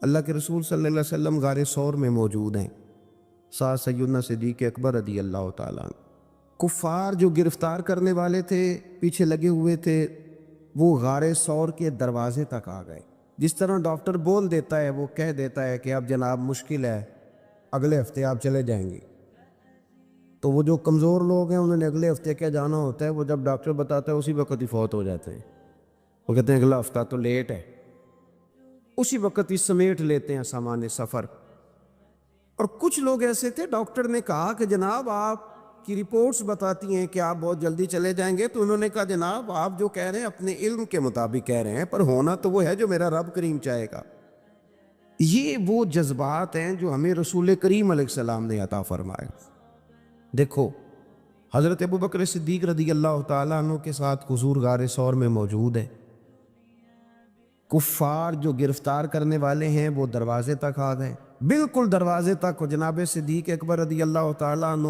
اللہ کے رسول صلی اللہ علیہ وسلم غار ثور میں موجود ہیں، ساتھ سیدنا صدیق اکبر رضی اللہ تعالیٰ عنہ۔ کفار جو گرفتار کرنے والے تھے، پیچھے لگے ہوئے تھے، وہ غار ثور کے دروازے تک آ گئے۔ جس طرح ڈاکٹر بول دیتا ہے، وہ کہہ دیتا ہے کہ اب جناب مشکل ہے، اگلے ہفتے آپ چلے جائیں گے، تو وہ جو کمزور لوگ ہیں انہوں نے اگلے ہفتے کیا جانا ہوتا ہے، وہ جب ڈاکٹر بتاتا ہے اسی وقت ہی فوت ہو جاتے ہیں۔ وہ کہتے ہیں اگلا ہفتہ تو لیٹ ہے، اسی وقت ہی سمیٹ لیتے ہیں سامان سفر۔ اور کچھ لوگ ایسے تھے، ڈاکٹر نے کہا کہ جناب آپ کی رپورٹس بتاتی ہیں کہ آپ بہت جلدی چلے جائیں گے، تو انہوں نے کہا جناب آپ جو کہہ رہے ہیں اپنے علم کے مطابق کہہ رہے ہیں، پر ہونا تو وہ ہے جو میرا رب کریم چاہے گا۔ یہ وہ جذبات ہیں جو ہمیں رسول کریم علیہ السلام نے عطا فرمائے۔ دیکھو حضرت ابوبکر صدیق رضی اللہ تعالیٰ عنہ کے ساتھ حضور غار ثور میں موجود ہے۔ کفار جو گرفتار کرنے والے ہیں وہ دروازے تک آ گئے، بالکل دروازے تک۔ جناب صدیق اکبر رضی اللہ تعالیٰ عنہ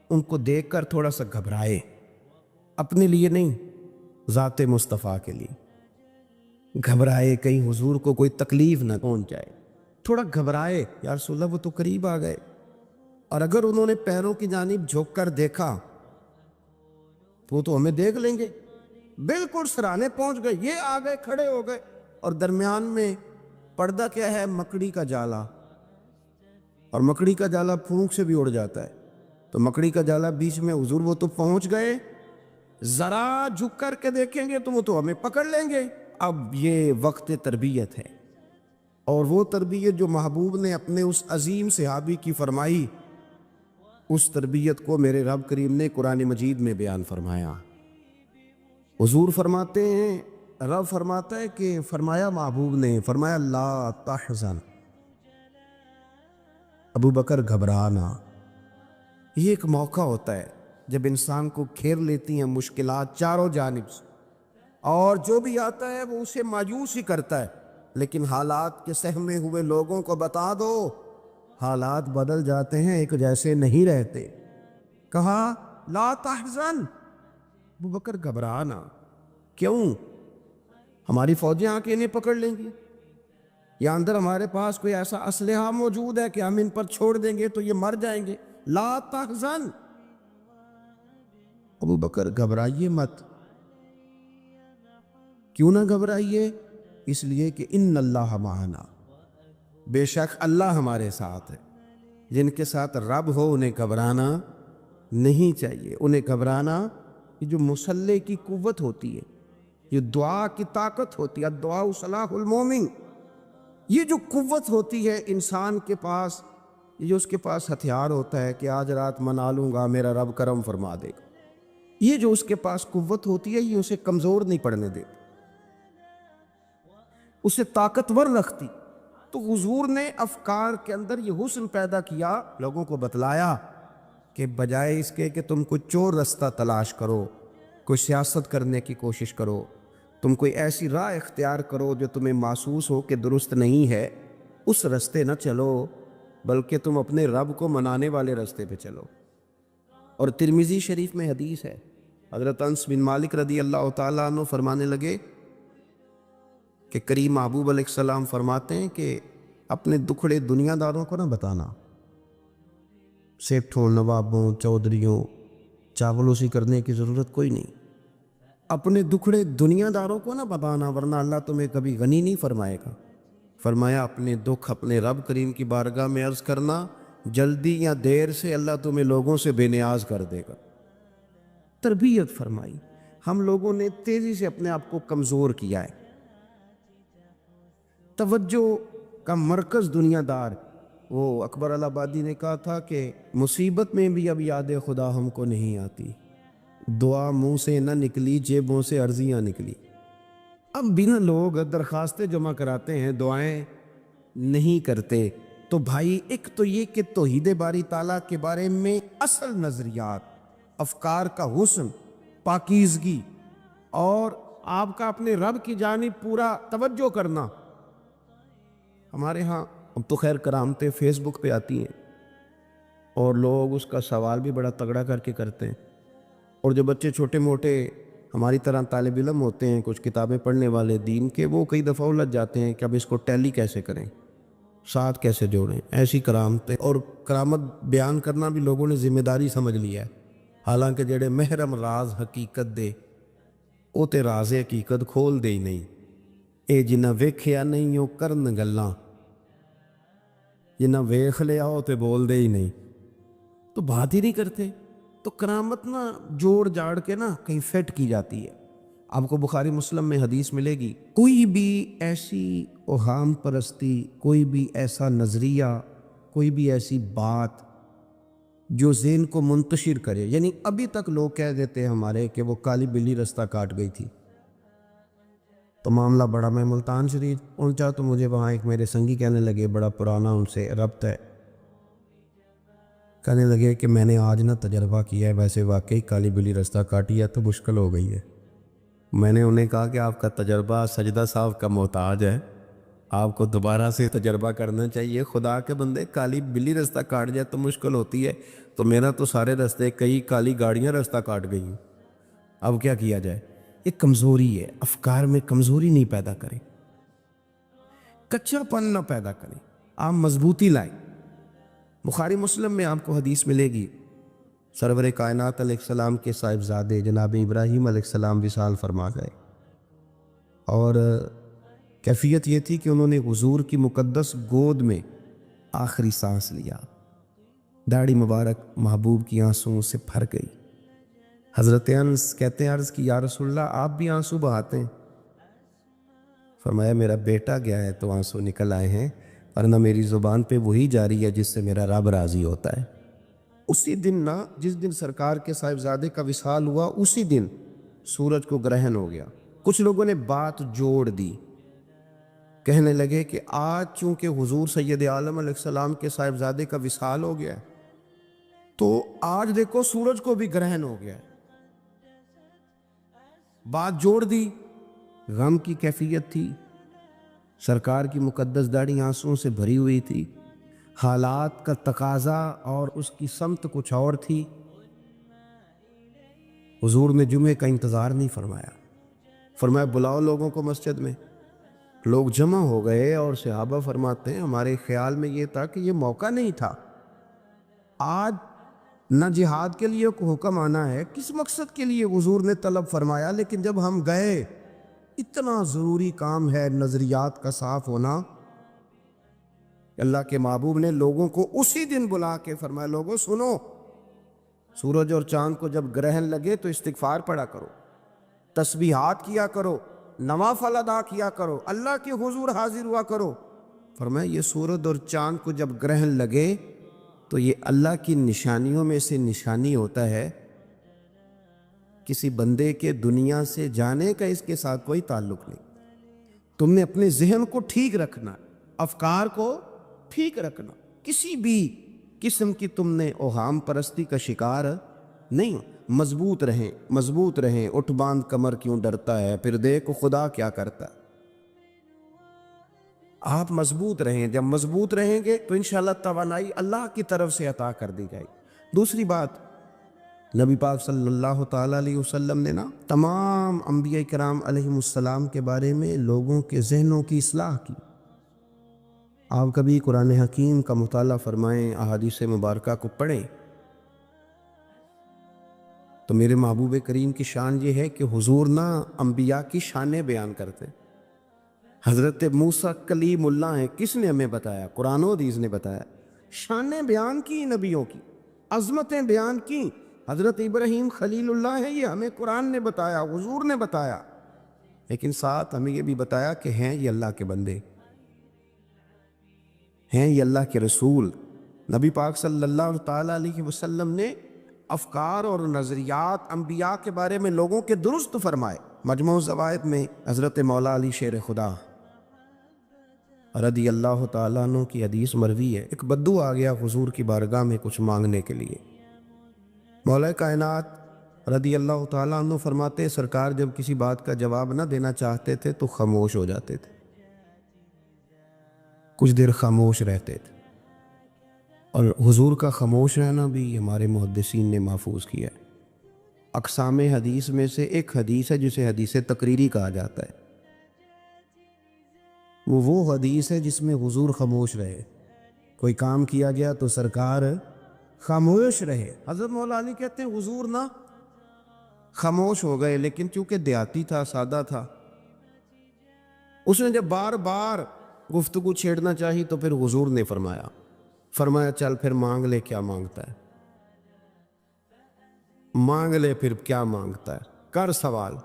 ان کو دیکھ کر تھوڑا سا گھبرائے، اپنے لیے نہیں، ذات مصطفیٰ کے لیے گھبرائے، کہیں حضور کو کوئی تکلیف نہ پہنچ جائے، تھوڑا گھبرائے۔ یا رسول اللہ وہ تو قریب آ گئے، اور اگر انہوں نے پیروں کی جانب جھک کر دیکھا وہ تو ہمیں دیکھ لیں گے۔ بالکل سرانے پہنچ گئے، یہ آ گئے، کھڑے ہو گئے، اور درمیان میں پردہ کیا ہے؟ مکڑی کا جالا، اور مکڑی کا جالا پھونک سے بھی اڑ جاتا ہے، تو مکڑی کا جالا بیچ میں۔ حضور وہ تو پہنچ گئے، ذرا جھک کر کے دیکھیں گے تو وہ تو ہمیں پکڑ لیں گے۔ اب یہ وقت تربیت ہے، اور وہ تربیت جو محبوب نے اپنے اس عظیم صحابی کی فرمائی، اس تربیت کو میرے رب کریم نے قرآن مجید میں بیان فرمایا۔ حضور فرماتے ہیں، رب فرماتا ہے کہ فرمایا محبوب نے، فرمایا لا تحزن، ابو بکر گھبرانا۔ یہ ایک موقع ہوتا ہے جب انسان کو گھیر لیتی ہیں مشکلات چاروں جانب سے، اور جو بھی آتا ہے وہ اسے مایوس ہی کرتا ہے، لیکن حالات کے سہمے ہوئے لوگوں کو بتا دو حالات بدل جاتے ہیں، ایک جیسے نہیں رہتے۔ کہا لا تحزن، ابو بکر گھبرانا، کیوں؟ ہماری فوجیں آ کے انہیں پکڑ لیں گی، یا اندر ہمارے پاس کوئی ایسا اسلحہ موجود ہے کہ ہم ان پر چھوڑ دیں گے تو یہ مر جائیں گے۔ لا تحزن، ابو بکر گھبرائیے مت۔ کیوں نہ گھبرائیے؟ اس لیے کہ ان اللہ معنا، بے شک اللہ ہمارے ساتھ ہے۔ جن کے ساتھ رب ہو انہیں گھبرانا نہیں چاہیے۔ انہیں گھبرانا، یہ جو مسلح کی قوت ہوتی ہے، یہ دعا کی طاقت ہوتی ہے، دعا صلاح المومن، یہ جو قوت ہوتی ہے انسان کے پاس، یہ جو اس کے پاس ہتھیار ہوتا ہے کہ آج رات منا لوں گا میرا رب کرم فرما دے گا، یہ جو اس کے پاس قوت ہوتی ہے، یہ اسے کمزور نہیں پڑنے دیتی، اسے طاقتور رکھتی۔ تو حضور نے افکار کے اندر یہ حسن پیدا کیا، لوگوں کو بتلایا کہ بجائے اس کے کہ تم کوئی چور رستہ تلاش کرو، کوئی سیاست کرنے کی کوشش کرو، تم کوئی ایسی راہ اختیار کرو جو تمہیں محسوس ہو کہ درست نہیں ہے، اس رستے نہ چلو، بلکہ تم اپنے رب کو منانے والے رستے پہ چلو۔ اور ترمذی شریف میں حدیث ہے، حضرت انس بن مالک رضی اللہ تعالیٰ عنہ فرمانے لگے کہ کریم محبوب علیہ السلام فرماتے ہیں کہ اپنے دکھڑے دنیا داروں کو نہ بتانا، سیٹھوں، نوابوں، چودھریوں، چاولوسی کرنے کی ضرورت کوئی نہیں، اپنے دکھڑے دنیا داروں کو نہ بتانا، ورنہ اللہ تمہیں کبھی غنی نہیں فرمائے گا۔ فرمایا اپنے دکھ اپنے رب کریم کی بارگاہ میں عرض کرنا، جلدی یا دیر سے اللہ تمہیں لوگوں سے بے نیاز کر دے گا۔ تربیت فرمائی۔ ہم لوگوں نے تیزی سے اپنے آپ کو کمزور کیا ہے، توجہ کا مرکز دنیا دار۔ وہ اکبر الہآبادی نے کہا تھا کہ مصیبت میں بھی اب یاد خدا ہم کو نہیں آتی، دعا منہ سے نہ نکلی، جیبوں سے عرضیاں نکلی۔ اب بنا لوگ درخواستیں جمع کراتے ہیں، دعائیں نہیں کرتے۔ تو بھائی ایک تو یہ کہ توحید باری تعالیٰ کے بارے میں اصل نظریات، افکار کا حسن، پاکیزگی، اور آپ کا اپنے رب کی جانب پورا توجہ کرنا۔ ہمارے ہاں اب تو خیر کرامتیں فیس بک پہ آتی ہیں، اور لوگ اس کا سوال بھی بڑا تگڑا کر کے کرتے ہیں، اور جو بچے چھوٹے موٹے ہماری طرح طالب علم ہوتے ہیں، کچھ کتابیں پڑھنے والے دین کے، وہ کئی دفعہ الجھ جاتے ہیں کہ اب اس کو ٹیلی کیسے کریں، ساتھ کیسے جوڑیں؟ ایسی کرامتیں اور کرامت بیان کرنا بھی لوگوں نے ذمہ داری سمجھ لیا ہے، حالانکہ جڑے محرم راز حقیقت دے وہ تے راز حقیقت کھول دے ہی نہیں، اے جنہ ویکھیا نہیں وہ کرن گلاں، جنہ ویکھ لیا وہ تے بول دے ہی نہیں، تو بات ہی نہیں کرتے۔ تو کرامت نا جوڑ جاڑ کے نا کہیں فٹ کی جاتی ہے۔ آپ کو بخاری مسلم میں حدیث ملے گی، کوئی بھی ایسی اوہام پرستی، کوئی بھی ایسا نظریہ، کوئی بھی ایسی بات جو ذہن کو منتشر کرے، یعنی ابھی تک لوگ کہہ دیتے ہیں ہمارے کہ وہ کالی بلی رستہ کاٹ گئی تھی، تو معاملہ بڑا، میں ملتان شریف پہنچا تو مجھے وہاں ایک میرے سنگی کہنے لگے، بڑا پرانا ان سے ربط ہے، کہنے لگے کہ میں نے آج نہ تجربہ کیا ہے، ویسے واقعی کالی بلی رستہ کاٹی ہے تو مشکل ہو گئی ہے۔ میں نے انہیں کہا کہ آپ کا تجربہ سجدہ صاحب کا محتاج ہے، آپ کو دوبارہ سے تجربہ کرنا چاہیے، خدا کے بندے کالی بلی رستہ کاٹ جائے تو مشکل ہوتی ہے، تو میرا تو سارے رستے کئی کالی گاڑیاں رستہ کاٹ گئی ہیں، اب کیا کیا جائے؟ یہ کمزوری ہے، افکار میں کمزوری نہیں پیدا کریں، کچا پن نہ پیدا کریں، آپ مضبوطی لائیں۔ بخاری مسلم میں آپ کو حدیث ملے گی، سرور کائنات علیہ السلام کے صاحبزادے جناب ابراہیم علیہ السلام وصال فرما گئے، اور کیفیت یہ تھی کہ انہوں نے حضور کی مقدس گود میں آخری سانس لیا، داڑھی مبارک محبوب کی آنسوؤں سے بھر گئی۔ حضرت انس کہتے ہیں عرض کی یا رسول اللہ آپ بھی آنسو بہاتے ہیں؟ فرمایا میرا بیٹا گیا ہے تو آنسو نکل آئے ہیں، ورنہ میری زبان پہ وہی جاری ہے جس سے میرا رب راضی ہوتا ہے۔ اسی دن نا، جس دن سرکار کے صاحبزادے کا وصال ہوا، اسی دن سورج کو گرہن ہو گیا۔ کچھ لوگوں نے بات جوڑ دی، کہنے لگے کہ آج چونکہ حضور سید عالم علیہ السلام کے صاحبزادے کا وصال ہو گیا ہے تو آج دیکھو سورج کو بھی گرہن ہو گیا ہے۔ بات جوڑ دی، غم کی کیفیت تھی، سرکار کی مقدس داڑھی آنسوؤں سے بھری ہوئی تھی، حالات کا تقاضا اور اس کی سمت کچھ اور تھی۔ حضور نے جمعے کا انتظار نہیں فرمایا، فرمایا بلاؤ لوگوں کو مسجد میں۔ لوگ جمع ہو گئے اور صحابہ فرماتے ہیں ہمارے خیال میں یہ تھا کہ یہ موقع نہیں تھا، آج نہ جہاد کے لیے کوئی حکم آنا ہے، کس مقصد کے لیے حضور نے طلب فرمایا، لیکن جب ہم گئے اتنا ضروری کام ہے نظریات کا صاف ہونا۔ اللہ کے محبوب نے لوگوں کو اسی دن بلا کے فرمایا لوگوں سنو، سورج اور چاند کو جب گرہن لگے تو استغفار پڑھا کرو، تسبیحات کیا کرو، نوافل ادا کیا کرو، اللہ کے حضور حاضر ہوا کرو۔ فرمایا یہ سورج اور چاند کو جب گرہن لگے تو یہ اللہ کی نشانیوں میں سے نشانی ہوتا ہے، کسی بندے کے دنیا سے جانے کا اس کے ساتھ کوئی تعلق نہیں۔ تم نے اپنے ذہن کو ٹھیک رکھنا، افکار کو ٹھیک رکھنا، کسی بھی قسم کی تم نے اوہام پرستی کا شکار نہیں ہو، مضبوط رہیں، مضبوط رہیں، اٹھ باندھ کمر کیوں ڈرتا ہے، پھر دیکھو خدا کیا کرتا ہے۔ آپ مضبوط رہیں، جب مضبوط رہیں گے تو انشاءاللہ توانائی اللہ کی طرف سے عطا کر دی جائے گی۔ دوسری بات، نبی پاک صلی اللہ تعالیٰ علیہ وسلم نے نا تمام انبیاء کرام علیہم السلام کے بارے میں لوگوں کے ذہنوں کی اصلاح کی۔ آپ کبھی قرآن حکیم کا مطالعہ فرمائیں، احادیث مبارکہ کو پڑھیں تو میرے محبوب کریم کی شان یہ ہے کہ حضور نا انبیاء کی شانیں بیان کرتے ہیں۔ حضرت موسیٰ کلیم اللہ ہیں، کس نے ہمیں بتایا؟ قرآن و حدیث نے بتایا، شانیں بیان کی نبیوں کی، عظمتیں بیان کی۔ حضرت ابراہیم خلیل اللہ ہیں، یہ ہمیں قرآن نے بتایا، حضور نے بتایا، لیکن ساتھ ہمیں یہ بھی بتایا کہ ہیں یہ اللہ کے بندے، ہیں یہ اللہ کے رسول۔ نبی پاک صلی اللہ تعالیٰ علیہ وسلم نے افکار اور نظریات انبیاء کے بارے میں لوگوں کے درست فرمائے۔ مجموع الزوائد میں حضرت مولا علی شیر خدا رضی اللہ تعالیٰ عنہ کی حدیث مروی ہے، ایک بدو آ گیا حضور کی بارگاہ میں کچھ مانگنے کے لیے۔ مولا کائنات رضی اللہ تعالیٰ عنہ فرماتے سرکار جب کسی بات کا جواب نہ دینا چاہتے تھے تو خاموش ہو جاتے تھے، کچھ دیر خاموش رہتے تھے، اور حضور کا خاموش رہنا بھی ہمارے محدثین نے محفوظ کیا ہے۔ اقسام حدیث میں سے ایک حدیث ہے جسے حدیث تقریری کہا جاتا ہے۔ وہ حدیث ہے جس میں حضور خاموش رہے، کوئی کام کیا گیا تو سرکار خاموش رہے۔ حضرت مولا علی کہتے ہیں حضور نہ خاموش ہو گئے، لیکن چونکہ دیہاتی تھا، سادہ تھا، اس نے جب بار بار گفتگو چھیڑنا چاہی تو پھر حضور نے فرمایا چل پھر مانگ لے، کیا مانگتا ہے، مانگ لے پھر کیا مانگتا ہے، کر سوال۔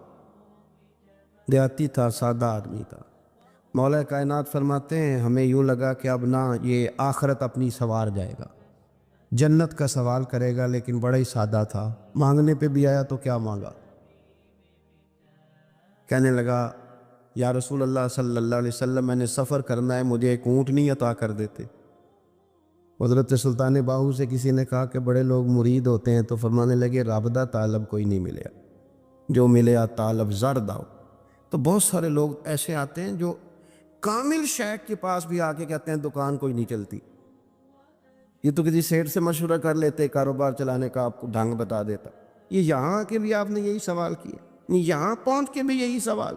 دیہاتی تھا، سادہ آدمی تھا۔ مولا کائنات فرماتے ہیں ہمیں یوں لگا کہ اب نہ یہ آخرت اپنی سوار جائے گا، جنت کا سوال کرے گا، لیکن بڑا ہی سادہ تھا۔ مانگنے پہ بھی آیا تو کیا مانگا؟ کہنے لگا یا رسول اللہ صلی اللہ علیہ وسلم میں نے سفر کرنا ہے، مجھے ایک اونٹنی عطا کر دیتے۔ حضرت سلطان باہو سے کسی نے کہا کہ بڑے لوگ مرید ہوتے ہیں، تو فرمانے لگے رابطہ طالب کوئی نہیں ملیا، جو ملیا طالب زرد آؤ۔ تو بہت سارے لوگ ایسے آتے ہیں جو کامل شیخ کے پاس بھی آ کے کہتے ہیں دکان کوئی نہیں چلتی، یہ تو کسی سیٹ سے مشورہ کر لیتے، کاروبار چلانے کا آپ کو ڈھنگ بتا دیتا۔ یہ یہاں آ کے بھی آپ نے یہی سوال کیا، یہاں پہنچ کے بھی یہی سوال۔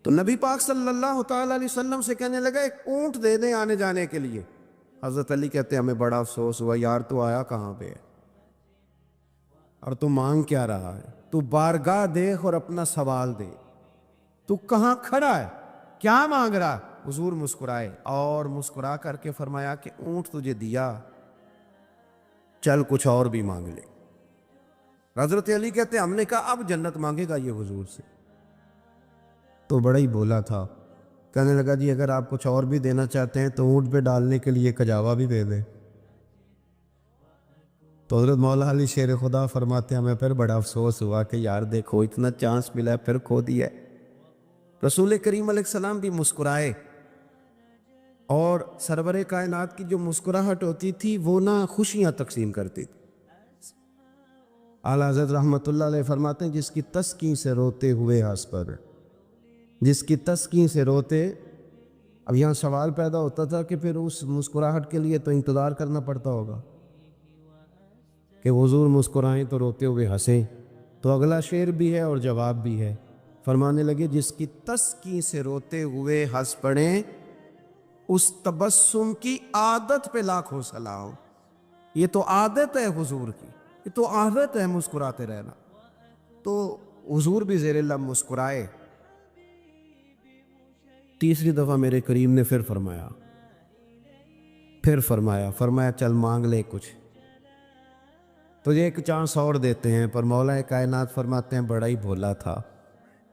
تو نبی پاک صلی اللہ تعالیٰ علیہ وسلم سے کہنے لگا ایک اونٹ دے دیں آنے جانے کے لیے۔ حضرت علی کہتے ہیں ہمیں بڑا افسوس ہوا، یار تو آیا کہاں پہ ہے اور تو مانگ کیا رہا ہے؟ تو بارگاہ دیکھ اور اپنا سوال دے، تو کہاں کھڑا ہے، کیا مانگ رہا ہے؟ حضور مسکرائے اور مسکرا کر کے فرمایا کہ اونٹ تجھے دیا، چل کچھ اور بھی مانگ لے۔ حضرت علی کہتے ہیں ہم نے کہا اب جنت مانگے گا یہ حضور سے؟ تو بڑا ہی بولا تھا، کہنے لگا جی اگر آپ کچھ اور بھی دینا چاہتے ہیں تو اونٹ پہ ڈالنے کے لیے کجاوا بھی دے دیں۔ تو حضرت مولا علی شیر خدا فرماتے ہیں ہمیں پھر بڑا افسوس ہوا کہ یار دیکھو اتنا چانس ملا ہے پھر کھو دیا ہے۔ رسول کریم علیہ السلام بھی مسکرائے، اور سرور کائنات کی جو مسکراہٹ ہوتی تھی وہ نہ خوشیاں تقسیم کرتی تھی۔ اعلیٰ حضرت رحمۃ اللہ علیہ فرماتے ہیں جس کی تسکین سے روتے ہوئے ہنس پر، جس کی تسکین سے روتے۔ اب یہاں سوال پیدا ہوتا تھا کہ پھر اس مسکراہٹ کے لیے تو انتظار کرنا پڑتا ہوگا کہ حضور مسکرائیں تو روتے ہوئے ہنسیں، تو اگلا شعر بھی ہے اور جواب بھی ہے۔ فرمانے لگے جس کی تسکین سے روتے ہوئے ہنس پڑیں، اس تبسم کی عادت پہ لاکھوں سلام۔ یہ تو عادت ہے حضور کی، یہ تو عادت ہے مسکراتے رہنا۔ تو حضور بھی زیر لب مسکرائے۔ تیسری دفعہ میرے کریم نے پھر فرمایا چل مانگ لے کچھ، تجھے ایک چانس اور دیتے ہیں۔ پر مولا کائنات فرماتے ہیں بڑا ہی بھولا تھا،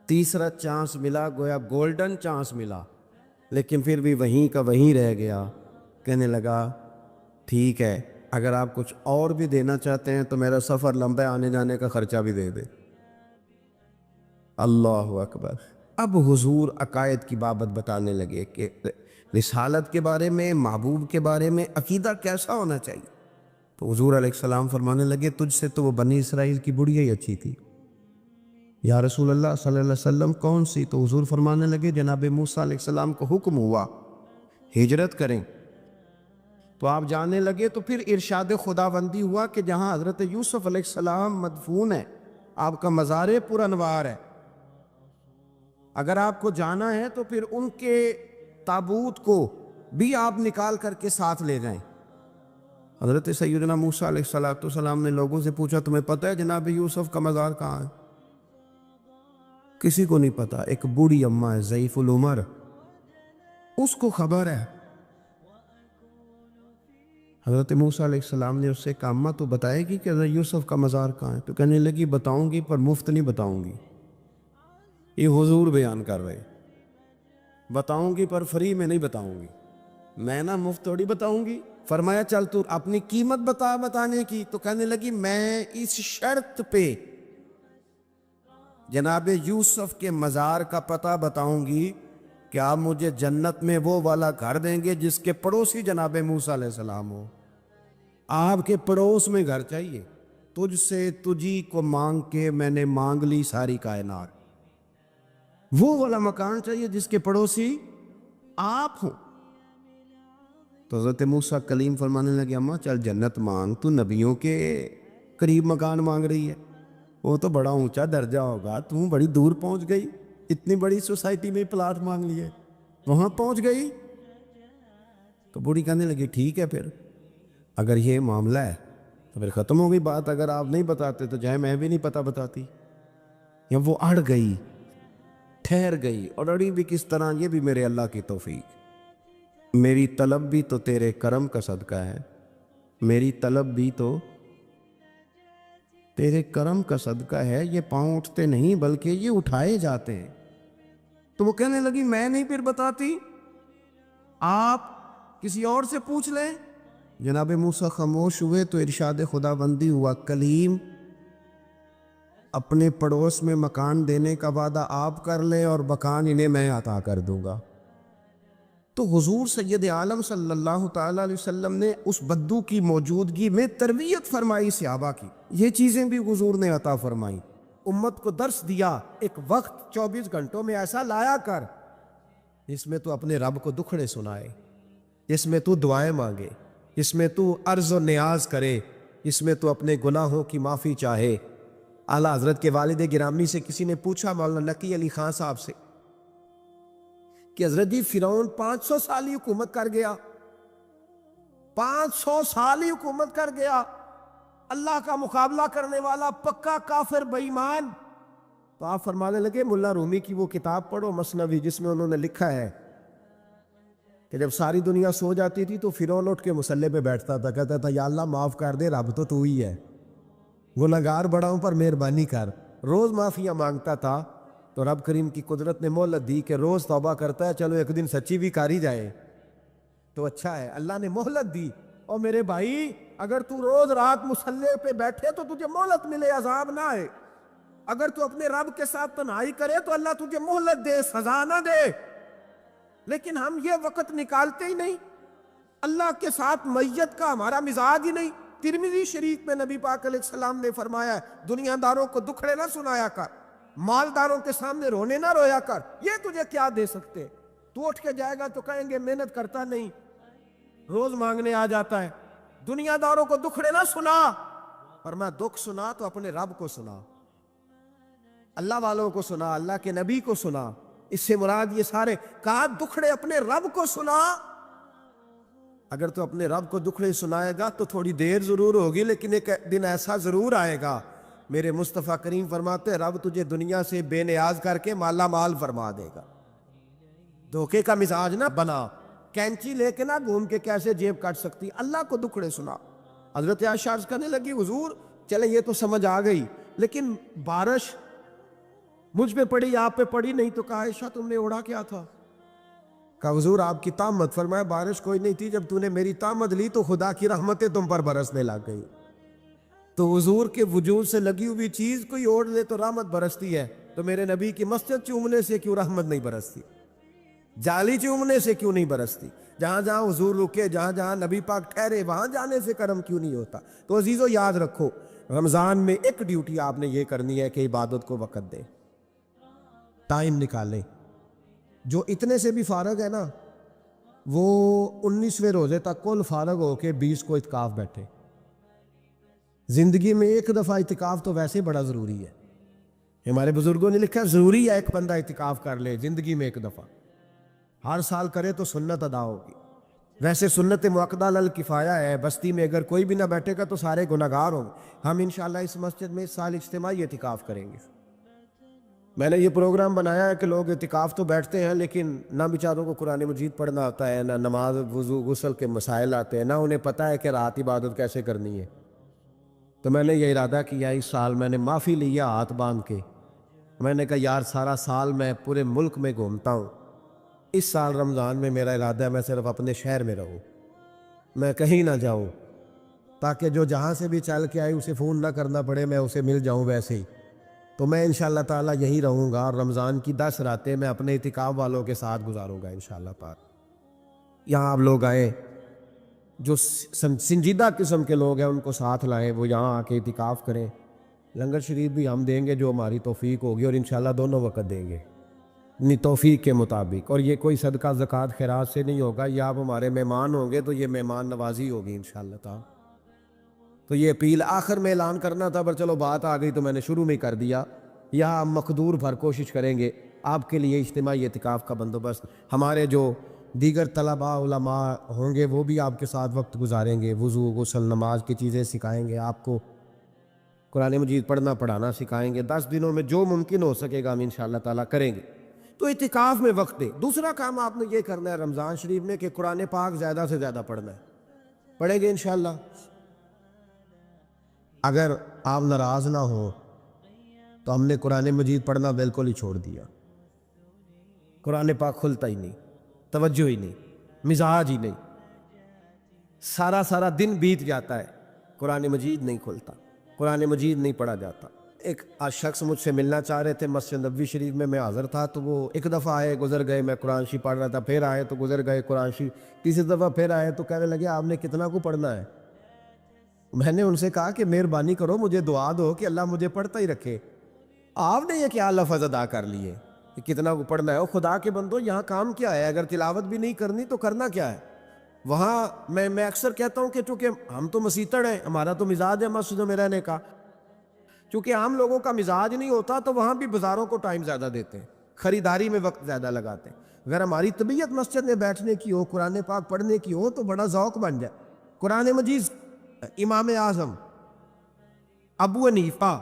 تیسرا چانس ملا، گویا گولڈن چانس ملا، لیکن پھر بھی وہیں کا وہیں رہ گیا۔ کہنے لگا ٹھیک ہے اگر آپ کچھ اور بھی دینا چاہتے ہیں تو میرا سفر لمبا ہے، آنے جانے کا خرچہ بھی دے دے۔ اللہ اکبر۔ اب حضور عقائد کی بابت بتانے لگے کہ رسالت کے بارے میں، محبوب کے بارے میں عقیدہ کیسا ہونا چاہیے۔ تو حضور علیہ السلام فرمانے لگے تجھ سے تو وہ بنی اسرائیل کی بڑھیا ہی اچھی تھی۔ یا رسول اللہ صلی اللہ علیہ وسلم کون سی؟ تو حضور فرمانے لگے جناب موسیٰ علیہ السلام کو حکم ہوا ہجرت کریں، تو آپ جانے لگے، تو پھر ارشاد خداوندی ہوا کہ جہاں حضرت یوسف علیہ السلام مدفون ہے، آپ کا مزار پر انوار ہے، اگر آپ کو جانا ہے تو پھر ان کے تابوت کو بھی آپ نکال کر کے ساتھ لے جائیں۔ حضرت سیدنا موسیٰ علیہ السلام نے لوگوں سے پوچھا تمہیں پتہ ہے جناب یوسف کا مزار کہاں ہے؟ کسی کو نہیں پتا، ایک بوڑھی اماں ہے ضعیف العمر، اس کو خبر ہے۔ حضرت موسیٰ علیہ السلام نے اس سے کہا اماں تو بتائے گی کہ حضرت یوسف کا مزار کہاں ہے؟ تو کہنے لگی بتاؤں گی پر مفت نہیں بتاؤں گی، یہ حضور بیان کر رہے، بتاؤں گی پر فری میں نہیں بتاؤں گی، میں نہ مفت تھوڑی بتاؤں گی۔ فرمایا چل تو اپنی قیمت بتا بتانے کی، تو کہنے لگی میں اس شرط پہ جناب یوسف کے مزار کا پتہ بتاؤں گی کہ آپ مجھے جنت میں وہ والا گھر دیں گے جس کے پڑوسی جناب موسیٰ علیہ السلام ہو۔ آپ کے پڑوس میں گھر چاہیے، تجھ سے تجھی کو مانگ کے میں نے مانگ لی ساری کائنات، وہ والا مکان چاہیے جس کے پڑوسی آپ ہوں۔ تو حضرت موسیٰ کلیم فرمانے لگے اماں چل جنت مانگ، تو نبیوں کے قریب مکان مانگ رہی ہے، وہ تو بڑا اونچا درجہ ہوگا، تو بڑی دور پہنچ گئی، اتنی بڑی سوسائٹی میں پلاٹ مانگ لیے۔ وہاں پہنچ گئی تو بوڑھی کہنے لگی ٹھیک ہے، پھر اگر یہ معاملہ ہے تو پھر ختم ہو گئی بات، اگر آپ نہیں بتاتے تو چاہے میں بھی نہیں پتہ بتاتی۔ یا وہ اڑ گئی، ٹھہر گئی، اور اڑی بھی کس طرح، یہ بھی میرے اللہ کی توفیق، میری طلب بھی تو تیرے کرم کا صدقہ ہے، میری طلب بھی تو تیرے کرم کا صدقہ ہے، یہ پاؤں اٹھتے نہیں بلکہ یہ اٹھائے جاتے ہیں۔ تو وہ کہنے لگی میں نہیں پھر بتاتی، آپ کسی اور سے پوچھ لیں۔ جناب موسیٰ خاموش ہوئے تو ارشاد خدا بندی ہوا، کلیم اپنے پڑوس میں مکان دینے کا وعدہ آپ کر لیں اور مکان انہیں میں عطا کر دوں گا۔ تو حضور سید عالم صلی اللہ تعالیٰ علیہ وسلم نے اس بدو کی موجودگی میں تربیت فرمائی صحابہ کی، یہ چیزیں بھی حضور نے عطا فرمائی، امت کو درس دیا، ایک وقت 24 گھنٹوں میں ایسا لایا کر جس میں تو اپنے رب کو دکھڑے سنائے، جس میں تو دعائیں مانگے، جس میں تو عرض و نیاز کرے، جس میں تو اپنے گناہوں کی معافی چاہے۔ اعلیٰ حضرت کے والد گرامی سے کسی نے پوچھا، مولانا نقی علی خان صاحب سے، کہ حضرت جی فرعون 500 سال ہی حکومت کر گیا، 500 سال ہی حکومت کر گیا، اللہ کا مقابلہ کرنے والا پکا کافر بے ایمان۔ تو آپ فرمانے لگے ملا رومی کی وہ کتاب پڑھو مثنوی، جس میں انہوں نے لکھا ہے کہ جب ساری دنیا سو جاتی تھی تو فرعون اٹھ کے مصلے پہ بیٹھتا تھا، کہتا تھا یا اللہ معاف کر دے، رب تو ہی ہے، گنہگار بڑا ہوں پر مہربانی کر، روز معافیاں مانگتا تھا۔ تو رب کریم کی قدرت نے مہلت دی کہ روز توبہ کرتا ہے، چلو ایک دن سچی بھی کاری جائے تو اچھا ہے، اللہ نے مہلت دی۔ اور میرے بھائی اگر تو روز رات مصلے پہ بیٹھے تو تجھے مہلت ملے، عذاب نہ آئے، اگر تو اپنے رب کے ساتھ تنہائی کرے تو اللہ تجھے مہلت دے، سزا نہ دے۔ لیکن ہم یہ وقت نکالتے ہی نہیں، اللہ کے ساتھ میت کا ہمارا مزاج ہی نہیں۔ ترمذی شریف میں نبی پاک علیہ السلام نے فرمایا ہے، دنیا داروں کو دکھڑے نہ سنایا کر، مالداروں کے سامنے رونے نہ رویا کر، یہ تجھے کیا دے سکتے؟ تو اٹھ کے جائے گا تو کہیں گے محنت کرتا نہیں، روز مانگنے آ جاتا ہے۔ دنیا داروں کو دکھڑے نہ سنا، اور میں دکھ سنا تو اپنے رب کو سنا، اللہ والوں کو سنا، اللہ کے نبی کو سنا، اس سے مراد یہ سارے کہا دکھڑے اپنے رب کو سنا۔ اگر تو اپنے رب کو دکھڑے سنائے گا تو تھوڑی دیر ضرور ہوگی، لیکن ایک دن ایسا ضرور آئے گا، میرے مصطفیٰ کریم فرماتے ہیں رب تجھے دنیا سے بے نیاز کر کے مالا مال فرما دے گا۔ دھوکے کا مزاج نہ بنا، کینچی لے کے نہ گھوم کے کیسے جیب کاٹ سکتی، اللہ کو دکھڑے سنا۔ حضرت عائشہ عرض کرنے لگی حضور چلے یہ تو سمجھ آ گئی، لیکن بارش مجھ پہ پڑی آپ پہ پڑی نہیں، تو کہا عائشہ تم نے اوڑا کیا تھا؟ کہا حضور آپ کی طامت، فرمایا بارش کوئی نہیں تھی، جب تو نے میری طامت لی تو خدا کی رحمتیں تم پر برسنے لگ گئی۔ تو حضور کے وجود سے لگی ہوئی چیز کوئی اوڑھ لے تو رحمت برستی ہے، تو میرے نبی کی مسجد چومنے سے کیوں رحمت نہیں برستی؟ جالی چومنے سے کیوں نہیں برستی؟ جہاں جہاں حضور رکے، جہاں جہاں نبی پاک ٹھہرے، وہاں جانے سے کرم کیوں نہیں ہوتا؟ تو عزیزو یاد رکھو، رمضان میں ایک ڈیوٹی آپ نے یہ کرنی ہے کہ عبادت کو وقت دے، ٹائم نکالیں۔ جو اتنے سے بھی فارغ ہے نا، وہ 19ویں روزے تک کل فارغ ہو کے 20 کو اعتکاف بیٹھے۔ زندگی میں ایک دفعہ اعتکاف تو ویسے بڑا ضروری ہے، ہمارے بزرگوں نے لکھا ضروری ہے ایک بندہ اعتکاف کر لے زندگی میں ایک دفعہ، ہر سال کرے تو سنت ادا ہوگی۔ ویسے سنت مؤکدہ الکفایہ ہے، بستی میں اگر کوئی بھی نہ بیٹھے گا تو سارے گناہگار ہوں گے۔ ہم انشاءاللہ اس مسجد میں اس سال اجتماعی اعتکاف کریں گے۔ میں نے یہ پروگرام بنایا ہے کہ لوگ اعتکاف تو بیٹھتے ہیں لیکن نہ بیچاروں کو قرآن مجید پڑھنا ہوتا ہے، نہ نماز وضو غسل کے مسائل آتے ہیں، نہ انہیں پتہ ہے کہ رات عبادت کیسے کرنی ہے۔ تو میں نے یہ ارادہ کیا، اس سال میں نے معافی لیا ہاتھ باندھ کے، میں نے کہا یار سارا سال میں پورے ملک میں گھومتا ہوں، اس سال رمضان میں میرا ارادہ ہے میں صرف اپنے شہر میں رہوں، میں کہیں نہ جاؤں، تاکہ جو جہاں سے بھی چل کے آئی اسے فون نہ کرنا پڑے، میں اسے مل جاؤں ویسے ہی۔ تو میں انشاءاللہ تعالیٰ یہی رہوں گا، اور رمضان کی 10 راتیں میں اپنے اعتکاف والوں کے ساتھ گزاروں گا انشاءاللہ تعالیٰ۔ یہاں آپ لوگ آئیں، جو سنجیدہ قسم کے لوگ ہیں ان کو ساتھ لائیں، وہ یہاں آ کے اعتکاف کریں۔ لنگر شریف بھی ہم دیں گے جو ہماری توفیق ہوگی، اور انشاءاللہ دونوں وقت دیں گے اپنی توفیق کے مطابق، اور یہ کوئی صدقہ زکوٰۃ خیرات سے نہیں ہوگا، یہ آپ ہمارے مہمان ہوں گے تو یہ مہمان نوازی ہوگی انشاءاللہ تعالیٰ۔ تو یہ اپیل آخر میں اعلان کرنا تھا، پر چلو بات آ گئی تو میں نے شروع میں کر دیا۔ یہاں ہم مقدور بھر کوشش کریں گے آپ کے لیے اجتماعی اعتکاف کا بندوبست، ہمارے جو دیگر طلباء علماء ہوں گے وہ بھی آپ کے ساتھ وقت گزاریں گے، وضو غسل نماز کی چیزیں سکھائیں گے، آپ کو قرآن مجید پڑھنا پڑھانا سکھائیں گے۔ 10 دنوں میں جو ممکن ہو سکے گا ہم انشاءاللہ تعالیٰ کریں گے۔ تو اعتکاف میں وقت دے۔ دوسرا کام آپ نے یہ کرنا ہے رمضان شریف میں کہ قرآن پاک زیادہ سے زیادہ پڑھنا ہے، پڑھیں گے انشاءاللہ۔ اگر آپ ناراض نہ ہو تو ہم نے قرآن مجید پڑھنا بالکل ہی چھوڑ دیا، قرآن پاک کھلتا ہی نہیں، توجہ ہی نہیں، مزاج ہی نہیں، سارا دن بیت جاتا ہے، قرآن مجید نہیں کھلتا، قرآن مجید نہیں پڑھا جاتا۔ ایک شخص مجھ سے ملنا چاہ رہے تھے مسجد نبوی شریف میں حاضر تھا، تو وہ ایک دفعہ آئے گزر گئے، میں قرآن شریف پڑھ رہا تھا، پھر آئے تو گزر گئے قرآن شریف، تیسری دفعہ پھر آئے تو کہنے لگے آپ نے کتنا کو پڑھنا ہے؟ میں نے ان سے کہا کہ مہربانی کرو مجھے دعا دو کہ اللہ مجھے پڑھتا ہی رکھے، آپ نے یہ کیا لفظ ادا کر لیے کہ کتنا کو پڑھنا ہے؟ خدا کے بندو یہاں کام کیا ہے؟ اگر تلاوت بھی نہیں کرنی تو کرنا کیا ہے؟ وہاں میں اکثر کہتا ہوں کہ چونکہ ہم تو مسیتڑ ہیں، ہمارا تو مزاج ہے مسجدوں میں رہنے کا، چونکہ عام لوگوں کا مزاج نہیں ہوتا تو وہاں بھی بازاروں کو ٹائم زیادہ دیتے ہیں، خریداری میں وقت زیادہ لگاتے ہیں۔ اگر ہماری طبیعت مسجد میں بیٹھنے کی ہو، قرآن پاک پڑھنے کی ہو تو بڑا ذوق بن جائے۔ قرآن مجید امام اعظم ابو حنیفہ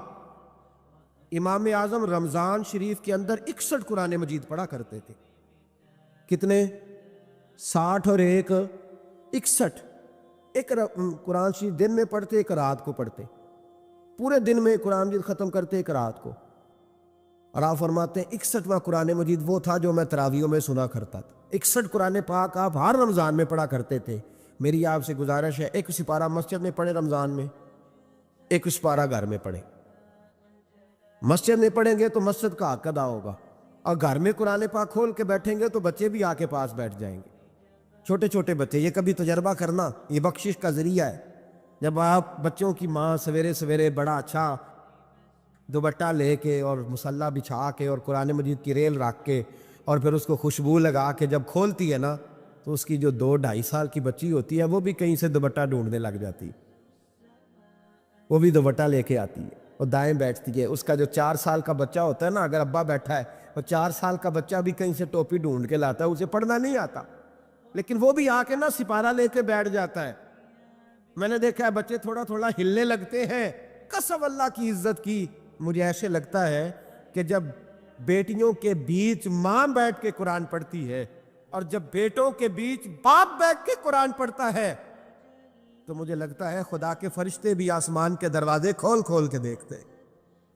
امام اعظم رمضان شریف کے اندر 61 قرآن مجید پڑھا کرتے تھے۔ کتنے؟ 60 اور ایک 61۔ ایک قرآن شریف دن میں پڑھتے، ایک رات کو پڑھتے، پورے دن میں قرآن مجید ختم کرتے، ایک رات کو۔ اور آپ فرماتے ہیں 61واں قرآن مجید وہ تھا جو میں تراویحوں میں سنا کرتا تھا۔ 61 قرآن پاک آپ ہر رمضان میں پڑھا کرتے تھے۔ میری آپ سے گزارش ہے ایک سپارہ مسجد میں پڑھیں رمضان میں، ایک سپارہ گھر میں پڑھیں۔ مسجد میں پڑھیں گے تو مسجد کا حق ادا ہوگا، اور گھر میں قرآن پاک کھول کے بیٹھیں گے تو بچے بھی آ کے پاس بیٹھ جائیں گے، چھوٹے چھوٹے بچے۔ یہ کبھی تجربہ کرنا، یہ بخشش کا ذریعہ ہے۔ جب آپ بچوں کی ماں سویرے سویرے بڑا اچھا دوپٹہ لے کے اور مصلی بچھا کے اور قرآن مجید کی ریل رکھ کے اور پھر اس کو خوشبو لگا کے جب کھولتی ہے نا تو اس کی جو 2-2.5 سال کی بچی ہوتی ہے وہ بھی کہیں سے دوپٹہ ڈھونڈنے لگ جاتی ہے، وہ بھی دوپٹہ لے کے آتی ہے اور دائیں بیٹھتی ہے۔ اس کا جو 4 سال کا بچہ ہوتا ہے نا، اگر ابا بیٹھا ہے اور 4 سال کا بچہ بھی کہیں سے ٹوپی ڈھونڈ کے لاتا ہے، اسے پڑھنا نہیں آتا لیکن وہ بھی آ کے نا سپارہ لے کے بیٹھ جاتا ہے۔ میں نے دیکھا ہے بچے تھوڑا تھوڑا ہلنے لگتے ہیں۔ قسم اللہ کی عزت کی، مجھے ایسے لگتا ہے کہ جب بیٹیوں کے بیچ ماں بیٹھ کے قرآن پڑھتی ہے اور جب بیٹوں کے بیچ باپ بیٹھ کے قرآن پڑھتا ہے تو مجھے لگتا ہے خدا کے فرشتے بھی آسمان کے دروازے کھول کھول کے دیکھتے ہیں،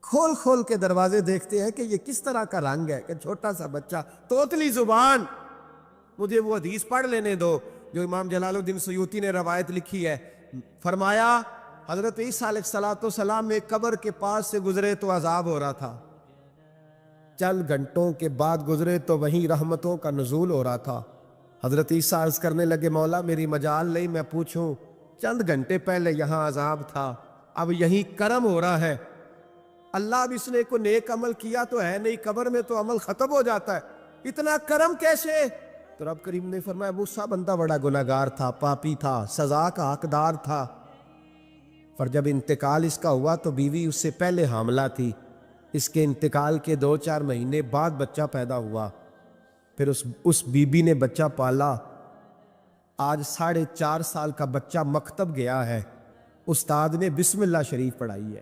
کھول کھول کے دروازے دیکھتے ہیں کہ یہ کس طرح کا رنگ ہے کہ چھوٹا سا بچہ توتلی زبان۔ مجھے وہ حدیث پڑھ لینے دو جو امام جلال الدین سیوطی نے روایت لکھی ہے۔ فرمایا حضرت عیسیٰ علیہ السلام میں قبر کے پاس سے گزرے تو عذاب ہو رہا تھا، چند گھنٹوں کے بعد گزرے تو وہیں رحمتوں کا نزول ہو رہا تھا۔ حضرت عیسیٰ عرض کرنے لگے مولا میری مجال نہیں میں پوچھوں، چند گھنٹے پہلے یہاں عذاب تھا، اب یہیں کرم ہو رہا ہے، اللہ اب اس نے کو نیک عمل کیا تو ہے نہیں، قبر میں تو عمل ختم ہو جاتا ہے، اتنا کرم کیسے؟ تو رب کریم نے فرمایا وہ سا بندہ بڑا گناہگار تھا، پاپی تھا، سزا کا حقدار تھا، پر جب انتقال اس کا ہوا تو بیوی اس سے پہلے حاملہ تھی، اس کے انتقال کے 2-4 مہینے بعد بچہ پیدا ہوا، پھر اس بی بی نے بچہ پالا، آج 4.5 سال کا بچہ مکتب گیا ہے، استاد نے بسم اللہ شریف پڑھائی ہے،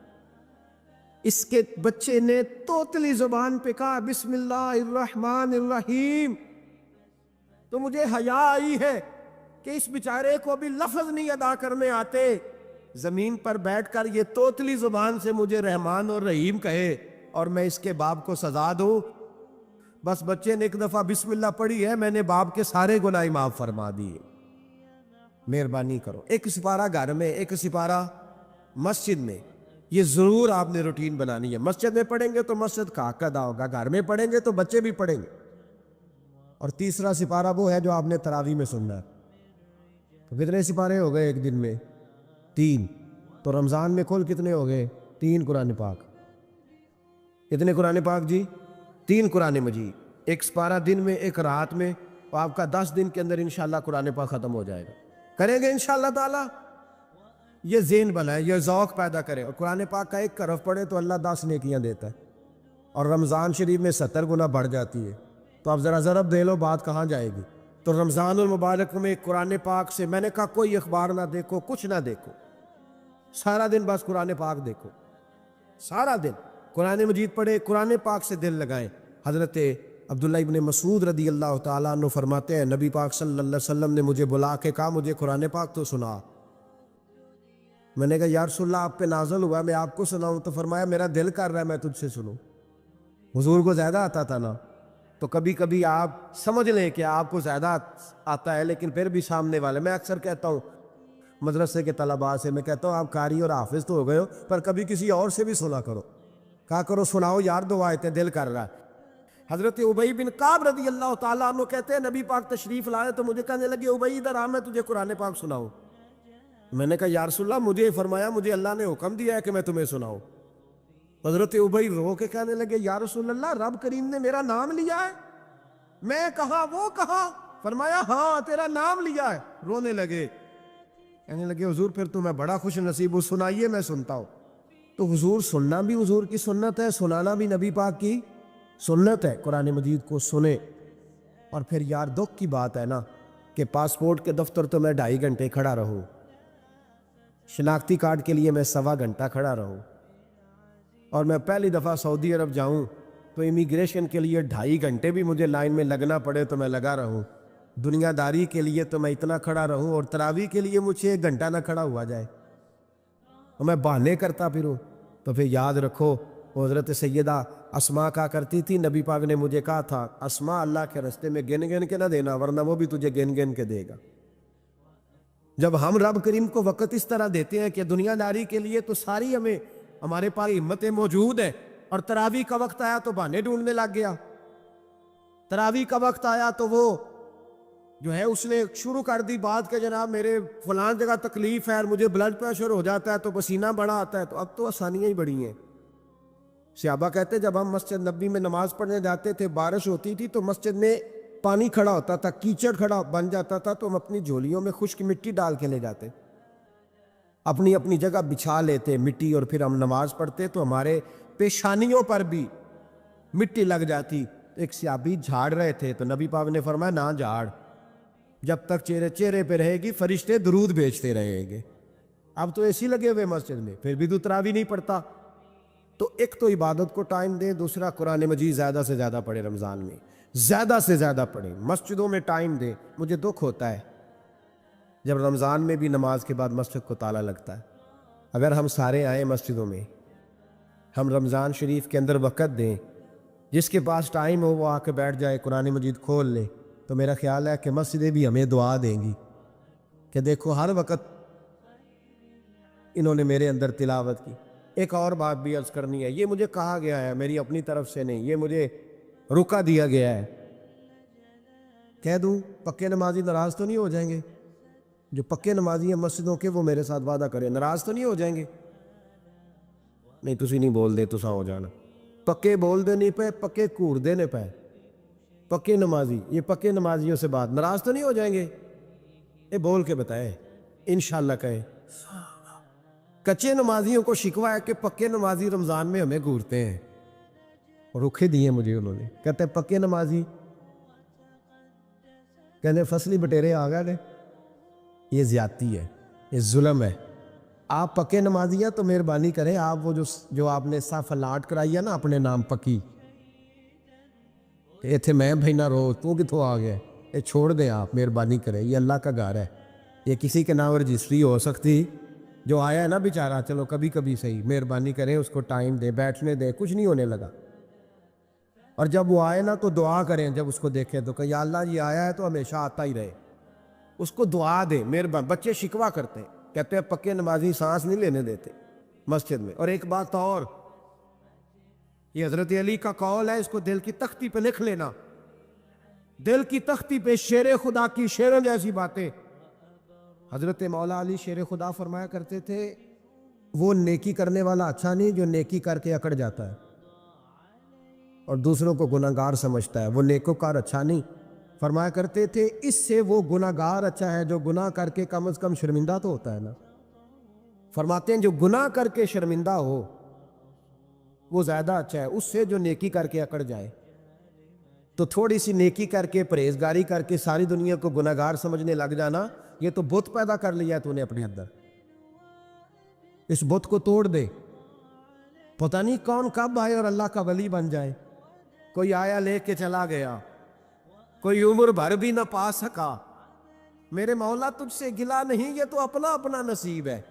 اس کے بچے نے توتلی زبان پہ کہا بسم اللہ الرحمن الرحیم، تو مجھے حیا آئی ہے کہ اس بیچارے کو ابھی لفظ نہیں ادا کرنے آتے، زمین پر بیٹھ کر یہ توتلی زبان سے مجھے رحمان اور رحیم کہے اور میں اس کے باپ کو سزا دوں۔ بس بچے نے ایک دفعہ بسم اللہ پڑھی ہے، میں نے باپ کے سارے گناہ معاف فرما دیے۔ مہربانی کرو، ایک سپارہ گھر میں، ایک سپارہ مسجد میں، یہ ضرور آپ نے روٹین بنانی ہے۔ مسجد میں پڑھیں گے تو مسجد کا حق ادا ہوگا، گھر میں پڑھیں گے تو بچے بھی پڑھیں گے۔ اور تیسرا سپارہ وہ ہے جو آپ نے تراویح میں سننا ہے۔ تو کتنے سپارے ہو گئے ایک دن میں؟ 3۔ تو رمضان میں کل کتنے ہو گئے؟ 3 قرآن پاک۔ کتنے قرآن پاک جی؟ 3 قرآن مجید، ایک سپارہ دن میں، ایک رات میں، تو آپ کا 10 دن کے اندر انشاءاللہ قرآن پاک ختم ہو جائے گا۔ کریں گے انشاءاللہ تعالی؟ یہ ذہن بنائے، یہ ذوق پیدا کرے، اور قرآن پاک کا ایک حرف پڑھے تو اللہ 10 نیکیاں دیتا ہے۔ اور رمضان شریف میں 70 گنا بڑھ جاتی ہے، تو آپ ذرا ضرب دے لو بات کہاں جائے گی۔ تو رمضان المبارک میں قرآن پاک سے میں نے کہا کوئی اخبار نہ دیکھو، کچھ نہ دیکھو، سارا دن بس قرآن پاک دیکھو، سارا دن قرآن مجید پڑھے، قرآن پاک سے دل لگائیں۔ حضرت عبداللہ ابن مسعود رضی اللہ تعالیٰ عنہ فرماتے ہیں نبی پاک صلی اللہ علیہ وسلم نے مجھے بلا کے کہا مجھے قرآن پاک تو سنا۔ میں نے کہا یا رسول اللہ آپ پہ نازل ہوا میں آپ کو سناؤں؟ تو فرمایا میرا دل کر رہا ہے میں تجھ سے سنوں۔ حضور کو زیادہ آتا تھا نا، تو کبھی کبھی آپ سمجھ لیں کہ آپ کو زیادہ آتا ہے، لیکن پھر بھی سامنے والے، میں اکثر کہتا ہوں مدرسے کے طلباء سے، میں کہتا ہوں آپ قاری اور حافظ تو ہو گئے ہو، پر کبھی کسی اور سے بھی سنا کرو، کہا کرو سناؤ یار دو آیتیں، دل کر رہا ہے۔ حضرت ابی بن کعب رضی اللہ تعالیٰ عنہ کہتے ہیں نبی پاک تشریف لائے تو مجھے کہنے لگے ابی ادھر آ میں تجھے قرآن پاک سناؤں۔ میں نے کہا یا رسول اللہ مجھے فرمایا مجھے اللہ نے حکم دیا ہے کہ میں تمہیں سناؤں۔ حضرت ابی رو کے کہنے لگے یا رسول اللہ رب کریم نے میرا نام لیا ہے؟ میں کہا وہ کہا؟ فرمایا ہاں تیرا نام لیا ہے۔ رونے لگے، کہنے لگے حضور پھر تو میں بڑا خوش نصیب ہوں، سنائیے میں سنتا ہوں۔ تو حضور سننا بھی حضور کی سنت ہے، سنانا بھی نبی پاک کی سنت ہے، قرآن مجید کو سنیں۔ اور پھر یار دکھ کی بات ہے نا کہ پاسپورٹ کے دفتر تو میں 2.5 گھنٹے کھڑا رہوں، شناختی کارڈ کے لیے میں 1.25 گھنٹہ کھڑا رہوں، اور میں پہلی دفعہ سعودی عرب جاؤں تو امیگریشن کے لیے 2.5 گھنٹے بھی مجھے لائن میں لگنا پڑے تو میں لگا رہوں، دنیا داری کے لیے تو میں اتنا کھڑا رہوں، اور تراویح کے لیے مجھے 1 گھنٹہ نہ کھڑا ہوا جائے اور میں بہانے کرتا پھروں۔ تو پھر یاد رکھو حضرت سیدہ اسماء کہا کرتی تھی نبی پاک نے مجھے کہا تھا اسماء اللہ کے رستے میں گن گن کے نہ دینا ورنہ وہ بھی تجھے گن گن کے دے گا۔ جب ہم رب کریم کو وقت اس طرح دیتے ہیں کہ دنیا داری کے لیے تو ساری ہمارے پاس ہمتیں موجود ہیں، اور تراویح کا وقت آیا تو بہانے ڈھونڈنے لگ گیا، تراویح کا وقت آیا تو وہ جو ہے اس نے شروع کر دی بات کہ جناب میرے فلان جگہ تکلیف ہے اور مجھے بلڈ پریشر ہو جاتا ہے تو پسینہ بڑا آتا ہے۔ تو اب تو آسانیاں ہی بڑی ہیں۔ صحابہ کہتے جب ہم مسجد نبی میں نماز پڑھنے جاتے تھے بارش ہوتی تھی تو مسجد میں پانی کھڑا ہوتا تھا، کیچڑ کھڑا بن جاتا تھا، تو ہم اپنی جھولیوں میں خشک مٹی ڈال کے لے جاتے، اپنی اپنی جگہ بچھا لیتے مٹی، اور پھر ہم نماز پڑھتے تو ہمارے پیشانیوں پر بھی مٹی لگ جاتی۔ ایک صحابی جھاڑ رہے تھے تو نبی پاک نے فرمایا نہ جھاڑ، جب تک چہرے پہ رہے گی فرشتے درود بھیجتے رہیں گے۔ اب تو ایسی لگے ہوئے مسجد میں پھر بھی تو تراویح نہیں پڑھتا۔ تو ایک تو عبادت کو ٹائم دیں، دوسرا قرآن مجید زیادہ سے زیادہ پڑھیں، رمضان میں زیادہ سے زیادہ پڑھیں، مسجدوں میں ٹائم دیں۔ مجھے دکھ ہوتا ہے جب رمضان میں بھی نماز کے بعد مسجد کو تالا لگتا ہے۔ اگر ہم سارے آئیں مسجدوں میں، ہم رمضان شریف کے اندر وقت دیں، جس کے پاس ٹائم ہو وہ آ کے بیٹھ جائے قرآن مجید کھول لے، تو میرا خیال ہے کہ مسجدیں بھی ہمیں دعا دیں گی کہ دیکھو ہر وقت انہوں نے میرے اندر تلاوت کی۔ ایک اور بات بھی عرض کرنی ہے، یہ مجھے کہا گیا ہے، میری اپنی طرف سے نہیں، یہ مجھے رکا دیا گیا ہے، کہہ دوں پکے نمازی ناراض تو نہیں ہو جائیں گے؟ جو پکے نمازی ہیں مسجدوں کے وہ میرے ساتھ وعدہ کریں ناراض تو نہیں ہو جائیں گے؟ نہیں تسی نہیں بول دے تساں ہو جانا، پکے بول دے نہیں پے، پکے کور دے نے پے، پکے نمازی، یہ پکے نمازیوں سے بات ناراض تو نہیں ہو جائیں گے؟ یہ بول کے بتائے انشاءاللہ کہے۔ کچے نمازیوں کو شکوہ ہے کہ پکے نمازی رمضان میں ہمیں گھورتے ہیں، اور رکھے دیے مجھے انہوں نے، کہتے ہیں پکے نمازی کہتے فصلی بٹیرے آ گئے نے۔ یہ زیادتی ہے، یہ ظلم ہے۔ آپ پکے نمازی ہیں تو مہربانی کریں آپ وہ جو آپ نے صاف الاٹ کرائی ہے نا اپنے نام پکی، کہ ایتھے میں بھائی نہ رو تو کتوں آ گیا، یہ چھوڑ دیں آپ، مہربانی کریں، یہ اللہ کا گھر ہے، یہ کسی کے نام رجسٹری ہو سکتی، جو آیا ہے نا بیچارہ چلو کبھی کبھی صحیح، مہربانی کریں اس کو ٹائم دیں، بیٹھنے دیں، کچھ نہیں ہونے لگا۔ اور جب وہ آئے نا تو دعا کریں، جب اس کو دیکھیں تو کہ یا اللہ یہ آیا ہے تو ہمیشہ آتا ہی رہے، اس کو دعا دیں مہربان۔ بچے شکوہ کرتے ہیں، کہتے ہیں پکے نمازی سانس نہیں لینے دیتے مسجد میں۔ اور ایک بات اور، یہ حضرت علی کا قول ہے، اس کو دل کی تختی پہ لکھ لینا، دل کی تختی پہ شیر خدا کی شیروں جیسی باتیں۔ حضرت مولا علی شیر خدا فرمایا کرتے تھے وہ نیکی کرنے والا اچھا نہیں جو نیکی کر کے اکڑ جاتا ہے اور دوسروں کو گناہگار سمجھتا ہے، وہ نیکوکار اچھا نہیں۔ فرمایا کرتے تھے اس سے وہ گناہگار اچھا ہے جو گناہ کر کے کم از کم شرمندہ تو ہوتا ہے نا۔ فرماتے ہیں جو گناہ کر کے شرمندہ ہو وہ زیادہ اچھا ہے اس سے جو نیکی کر کے اکڑ جائے۔ تو تھوڑی سی نیکی کر کے پرہیزگاری کر کے ساری دنیا کو گناہگار سمجھنے لگ جانا، یہ تو بت پیدا کر لیا تو نے اپنے اندر۔ اس بت کو توڑ دے، پتہ نہیں کون کب آئے اور اللہ کا ولی بن جائے۔ کوئی آیا لے کے چلا گیا، کوئی عمر بھر بھی نہ پا سکا۔ میرے مولا تجھ سے گلا نہیں، یہ تو اپنا اپنا نصیب ہے۔